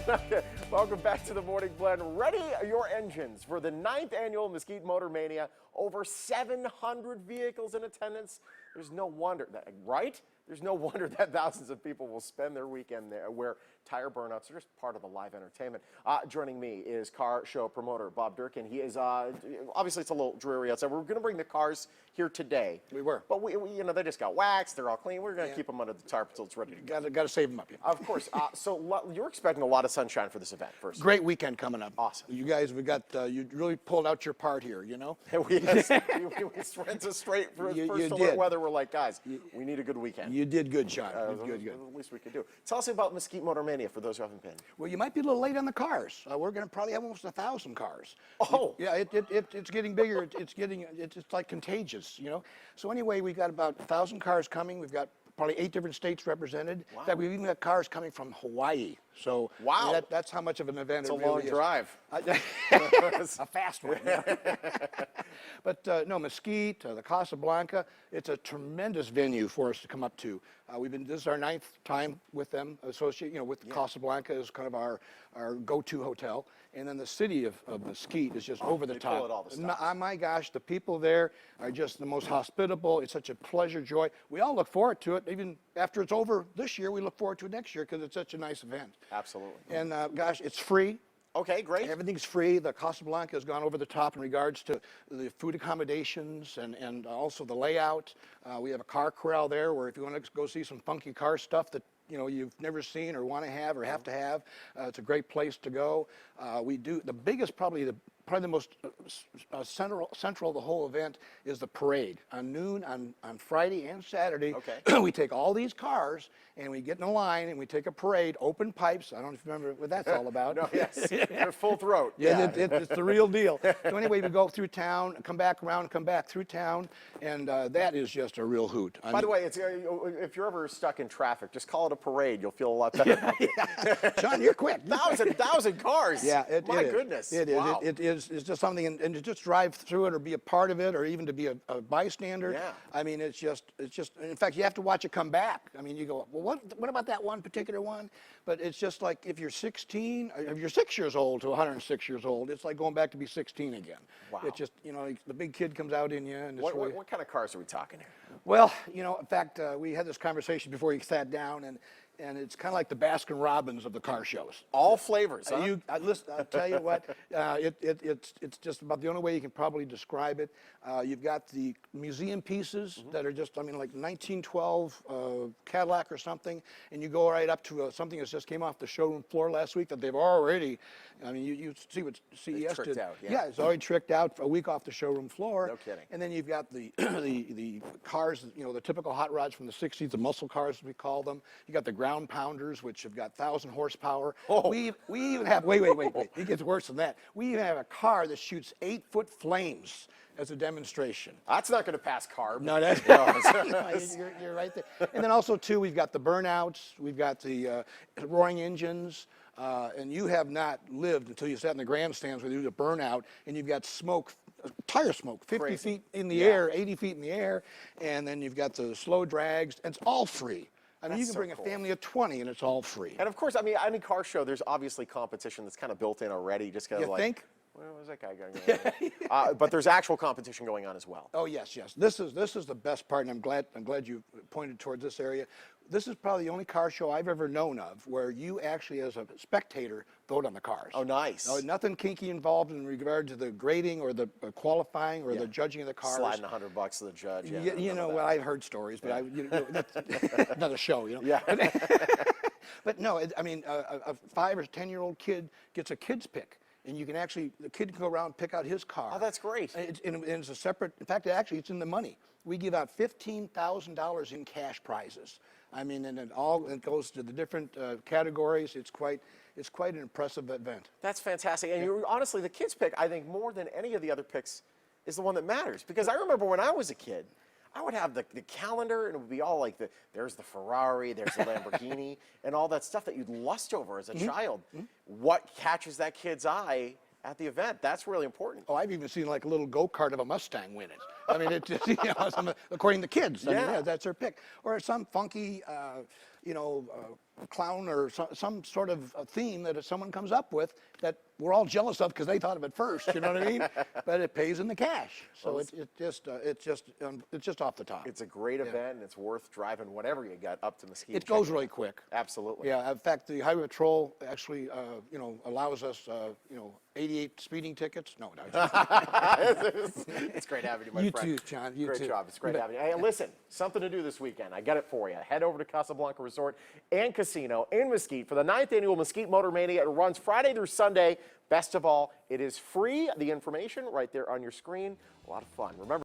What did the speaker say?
Okay, welcome back to the Morning Blend. Ready your engines for the 9th annual Mesquite Motor Mania. Over 700 vehicles in attendance. There's no wonder that, right? There's no wonder that thousands of people will spend their weekend there where tire burnouts are just part of the live entertainment. Joining me is car show promoter Bob Durkin. He is, obviously it's a little dreary outside. We're going to bring the cars here today. We were. But we you know, they just got waxed. They're all clean. We're going to keep them under the tarp until it's ready to go. Got to save them up. Yeah. Of course. So you're expecting a lot of sunshine for this event first. Great weekend coming up. Awesome. You guys, we got, you really pulled out your part here, you know? we went to straight for first alert weather. We're like, guys, we need a good weekend. You did good, Sean. Good. The least we could do. Tell us about Mesquite Motor Mania for those who haven't been. Well, you might be a little late on the cars. We're going to probably have almost 1,000 cars. Oh. Yeah, it's getting bigger. It's like contagious, you know? So anyway, we got about 1,000 cars coming. We've got probably 8 different states represented. Wow. In fact, we've even got cars coming from Hawaii. So wow. That's how much of an event it's it really is. It's a long drive. A fast one. Yeah. But no, Mesquite, the Casablanca, it's a tremendous venue for us to come up to. This is our 9th time with them, with Casablanca is kind of our go-to hotel. And then the city of Mesquite is just over the top. Pull it all the stops. My gosh, the people there are just the most hospitable. It's such a pleasure, joy. We all look forward to it. Even after it's over this year, we look forward to it next year because it's such a nice event. Absolutely. And gosh, it's free. Okay, great. Everything's free. The Casablanca has gone over the top in regards to the food accommodations and also the layout. We have a car corral there where if you want to go see some funky car stuff that you've never seen or want to have or have to have, it's a great place to go. We do the biggest, probably the most central of the whole event is the parade on noon on Friday and Saturday. Okay. We take all these cars and we get in a line and we take a parade, open pipes. I don't know if you remember what that's all about. No, yes, they're full throat. Yeah, it's the real deal. So anyway, we go through town, come back around, come back through town, and that is just a real hoot. By the way, if you're ever stuck in traffic, just call it a parade. You'll feel a lot better. John, you're quick. 1,000 cars. Yeah, My goodness. It is. Wow. It's just something, and to just drive through it or be a part of it or even to be a bystander. Yeah. I mean, it's just, in fact, you have to watch it come back. I mean, you go, well, what about that one particular one? But it's just like if you're 16, if you're 6 years old to 106 years old, it's like going back to be 16 again. Wow. It's just, the big kid comes out in you. And what kind of cars are we talking here? Well, in fact, we had this conversation before you sat down, and it's kind of like the Baskin Robbins of the car shows. All flavors, huh? Listen, I'll tell you what, it's just about the only way you can probably describe it. You've got the museum pieces that are just, like 1912 Cadillac or something, and you go right up to something that just came off the showroom floor last week that they've already, you see what CES did. Out, yeah, it's already tricked out a week off the showroom floor. No kidding. And then you've got the the cars, the typical hot rods from the 60s, the muscle cars as we call them. You got the ground pounders, which have got 1,000 horsepower. Oh. We even have, wait, it gets worse than that. We even have a car that shoots 8-foot flames as a demonstration. That's not going to pass carb. No, you're right there. And then also, too, we've got the burnouts, we've got the roaring engines, and you have not lived until you sat in the grandstands where you do the burnout, and you've got smoke, tire smoke, 50 feet in the air, 80 feet in the air, and then you've got the slow drags, and it's all free. I mean, you can bring a family of 20 and it's all free. And of course, any car show, there's obviously competition that's kind of built in already. Just kind of like, think? Where was that guy going? But there's actual competition going on as well. Oh yes. This is the best part, and I'm glad you pointed towards this area. This is probably the only car show I've ever known of where you actually, as a spectator, vote on the cars. Oh, nice. No, nothing kinky involved in regard to the grading or the qualifying or the judging of the cars. Sliding $100 to the judge. Yeah, well, I've heard stories, but that's another show, Yeah. But no, a 5 or 10-year-old kid gets a kid's pick. And you can the kid can go around and pick out his car. Oh, that's great. And it's a separate, in fact, it's in the money. We give out $15,000 in cash prizes. And it goes to the different categories. It's quite an impressive event. That's fantastic. And honestly, the kids pick, I think, more than any of the other picks, is the one that matters. Because I remember when I was a kid, I would have the calendar, and it would be all like there's the Ferrari, there's the Lamborghini, and all that stuff that you'd lust over as a child. What catches that kid's eye at the event? That's really important. Oh, I've even seen like a little go-kart of a Mustang win it. I mean, it just, according to kids, that's their pick. Or some funky, clown or some sort of a theme that someone comes up with that we're all jealous of because they thought of it first. You know what I mean? But it pays in the cash, so it's just off the top. It's a great event, and it's worth driving whatever you got up to Mesquite. It goes really quick. Absolutely. Yeah. In fact, the Highway Patrol actually, allows us, 88 speeding tickets. No, no. It's great having you, my You friend. too, John. You Great too. job. It's great having you. Hey, listen, something to do this weekend. I got it for you. Head over to Casablanca Resort and Casino in Mesquite for the 9th annual Mesquite Motor Mania. It runs Friday through Sunday. Best of all, it is free. The information right there on your screen. A lot of fun. Remember.